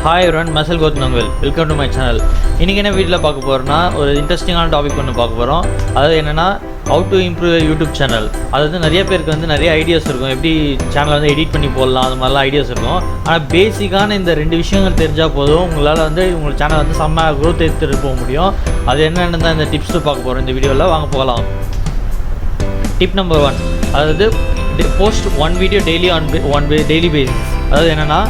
Hi everyone, myself Gowtham Thangavel. Welcome to my channel. இன்னைக்கு என்ன வீடியோல பார்க்க போறோம்னா ஒரு இன்ட்ரஸ்டிங்கான டாபிக் ஒன்று பார்க்க போறோம். அது என்னன்னா how to improve your YouTube channel. அது நிறைய பேருக்கு நிறைய ஐடியாஸ் இருக்கும். எப்படி சேனலை எடிட் பண்ணி போடலாம் அந்த மாதிரிலாம் ஐடியாஸ் இருக்கும். ஆனால் பேசிக்கான இந்த ரெண்டு விஷயங்கள் தெரிஞ்சால் போதும் உங்களால் உங்கள் சேனல் செம்ம க்ரோத் எடுத்துகிட்டு போக முடியும். அது என்னென்னு தான் இந்த டிப்ஸ் பார்க்க போகிறோம் இந்த வீடியோவில். வாங்க போகலாம். டிப் நம்பர் 1, அதாவது post one video daily daily basis. அதாவது என்னென்னா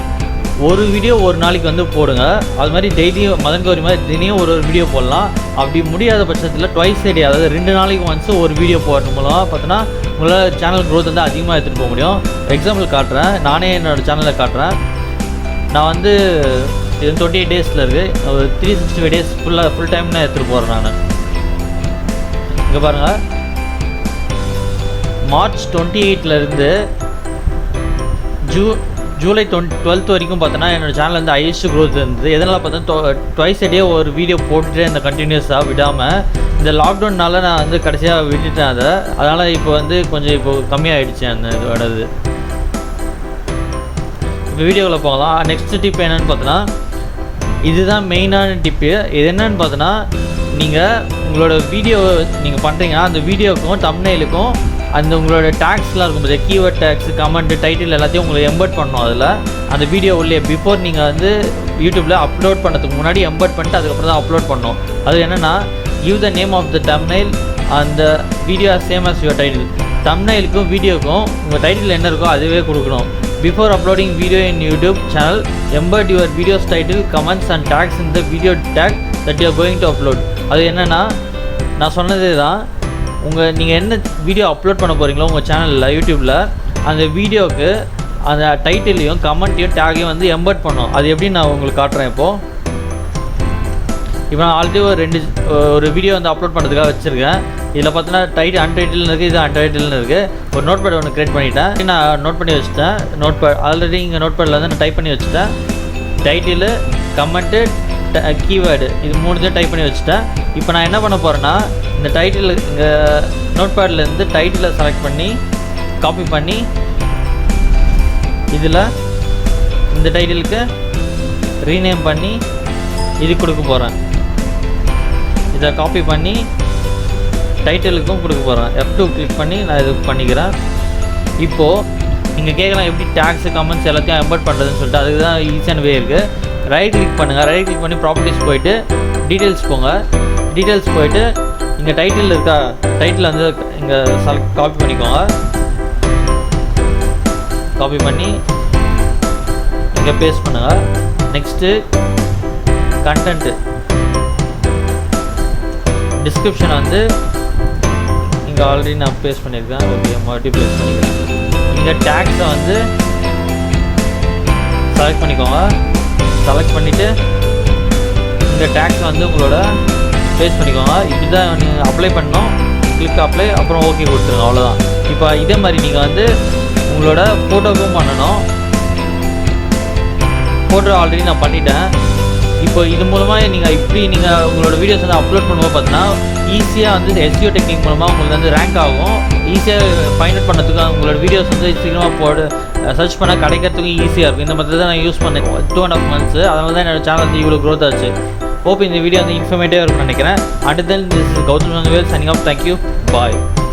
ஒரு வீடியோ ஒரு நாளைக்கு போடுங்க. அது மாதிரி டெய்லியும் மதன்கௌரி மாதிரி தினையும் ஒரு வீடியோ போடலாம். அப்படி முடியாத பட்சத்தில் ட்வைஸ் a day, அதாவது 2 நாளைக்கு ஒன்ஸ் ஒரு வீடியோ போடுறது மூலமாக பார்த்தோன்னா உங்களால் சேனல் க்ரோத் அதிகமாக எடுத்துகிட்டு போக முடியும். எக்ஸாம்பிள் காட்டுறேன், நானே என்னோடய சேனலில் காட்டுறேன். நான் இது 28 டேஸில் இருக்குது. ஒரு 365 டேஸ் ஃபுல் டைம் நான் எடுத்துகிட்டு போகிறேன். நான் இங்கே பாருங்கள், மார்ச் 28லேருந்து ஜூலை 12th வரைக்கும் பார்த்தோன்னா என்னோடய சேனல் ஹையஸ்ட் க்ரோத் இருந்தது. எதனால் பார்த்தோன்னா ட்வைஸ் a day ஒரு வீடியோ போட்டுகிட்டே இந்த கண்டினியூஸாக விடாமல். இந்த லாக்டவுனால் நான் கடைசியாக விட்டுட்டேன் அதை. அதனால் இப்போ கொஞ்சம் கம்மியாகிடுச்சு அந்த இதோடது. இப்போ வீடியோவில் போகலாம். நெக்ஸ்ட் டிப் என்னென்னு பார்த்தோன்னா இதுதான் மெயினான டிப்பு. இது என்னென்னு பார்த்தோன்னா நீங்கள் உங்களோட வீடியோ நீங்கள் பண்ணுறீங்கன்னா அந்த வீடியோக்கும் தம்ப்நெயிலுக்கும் உங்களோட டேக்ஸ்லாம் இருக்கும் போது கீவேர்ட் டேக்ஸ், கமெண்ட், டைட்டில் எல்லாத்தையும் உங்களுக்கு எம்பர்ட் பண்ணணும். அதில் அந்த வீடியோ உள்ளே பிஃபோர் நீங்கள் யூடியூப்பில் அப்லோட் பண்ணுறதுக்கு முன்னாடி எம்பர்ட் பண்ணிட்டு அதுக்கப்புறம் தான் அப்லோட் பண்ணணும். அது என்னென்னா give the name of the thumbnail and the video as same as your title. தம்ப்நெயிலுக்கும் வீடியோக்கும் உங்கள் டைட்டில் என்ன இருக்கோ அதுவே கொடுக்கணும். Before uploading video in YouTube channel, embed your video's title, comments and tags in the video tag that you are going to upload. அது என்னென்னா நான் சொன்னதே தான். நீங்கள் என்ன வீடியோ அப்லோட் பண்ண போகிறீங்களோ உங்கள் சேனலில் யூடியூப்பில் அந்த வீடியோவுக்கு அந்த டைட்டிலையும் கமெண்ட்டையும் டேகையும் எம்பர்ட் பண்ணோம். அது எப்படி நான் உங்களுக்கு காட்டுறேன். இப்போ நான் ஆல்ரெடி ஒரு வீடியோ அப்லோட் பண்ணுறதுக்காக வச்சுருக்கேன். இதில் பார்த்தோன்னா அன்டைட்டில்னு இருக்குது, இது அன்டைட்டில்னு இருக்குது. ஒரு நோட் பேட் ஒன்று க்ரியேட் பண்ணிவிட்டேன். நான் நோட் பண்ணி வச்சுட்டேன். நோட் பேட் ஆல்ரெடி இங்கே நோட் பேடில் நான் டைப் பண்ணி வச்சுட்டேன். டைட்டிலு, கமெண்ட்டு, கீவேர்டு, இது 3 டைப் பண்ணி வச்சுட்டேன். இப்போ நான் என்ன பண்ண போகிறேன்னா இந்த டைட்டில் இங்கே நோட் பேட்லேருந்து டைட்டிலை செலக்ட் பண்ணி காப்பி பண்ணி இதில் இந்த டைட்டிலுக்கு ரீநேம் பண்ணி இது கொடுக்க போகிறேன். இதை காப்பி பண்ணி டைட்டிலுக்கும் கொடுக்க போகிறேன். F2 கிளிக் பண்ணி நான் இது பண்ணிக்கிறேன். இப்போது நீங்கள் கேட்கலாம் எப்படி டேக்ஸு, கமெண்ட்ஸ் எல்லாத்தையும் எம்பர்ட் பண்ணுறதுன்னு சொல்லிட்டு. அதுக்கு தான் ஈஸியான வே இருக்குது. ரைட் கிளிக் பண்ணுங்கள். ரைட் கிளிக் பண்ணி ப்ராப்பர்ட்டிஸ் போய்ட்டு டீட்டெயில்ஸ் போங்க. டீட்டெயில்ஸ் போய்ட்டு இங்கே டைட்டில் இருக்கா, டைட்டில் இங்கே காப்பி பண்ணிக்கோங்க. காப்பி பண்ணி இங்கே பேஸ்ட் பண்ணுங்கள். நெக்ஸ்ட்டு கண்டென்ட்டு, டிஸ்கிரிப்ஷன் இங்கே ஆல்ரெடி நான் பேஸ்ட் பண்ணியிருக்கேன். ஓகே, மறுபடியும் பேஸ்ட் பண்ணிக்கிறேன். இங்கே டேக்ஸை செலக்ட் பண்ணிக்கோங்க. செலக்ட் பண்ணிவிட்டு இந்த டேக்ஸை உங்களோட பேஸ்ட் பண்ணிக்கோங்க. இப்படி தான் நீங்கள் அப்ளை பண்ணணும். கிளிக் அப்ளை, அப்புறம் ஓகே கொடுத்துருங்க. அவ்வளோதான். இப்போ இதே மாதிரி நீங்கள் உங்களோட ஃபோட்டோவும் பண்ணணும். ஃபோட்டோ ஆல்ரெடி நான் பண்ணிட்டேன். இப்போ இது மூலமாக நீங்கள் உங்களோட வீடியோஸ் அப்லோட் பண்ணும்போது பார்த்தீங்கன்னா ஈஸியாக SEO டெக்னிக் மூலமாக உங்களுக்கு ரேங்க் ஆகும். ஈஸியாக ஃபைண்ட் அவுட் பண்ணுறதுக்கு உங்களோட வீடியோஸ் சீக்கிரமாக சர்ச் பண்ணால் கிடைக்கிறதுக்கும் ஈஸியாக இருக்கும். இந்த மாதிரி தான் நான் யூஸ் பண்ணேன் 2.5 months. அதனால தான் என்னோடய சேனல் இவ்வளோ க்ரோத் ஆச்சு. ஹோப் இந்த வீடியோ இன்ஃபர்மேட்டிவாக இருக்கும்னு நினைக்கிறேன். Until then, this is Gowtham Thangavel signing off. Thank you. Bye.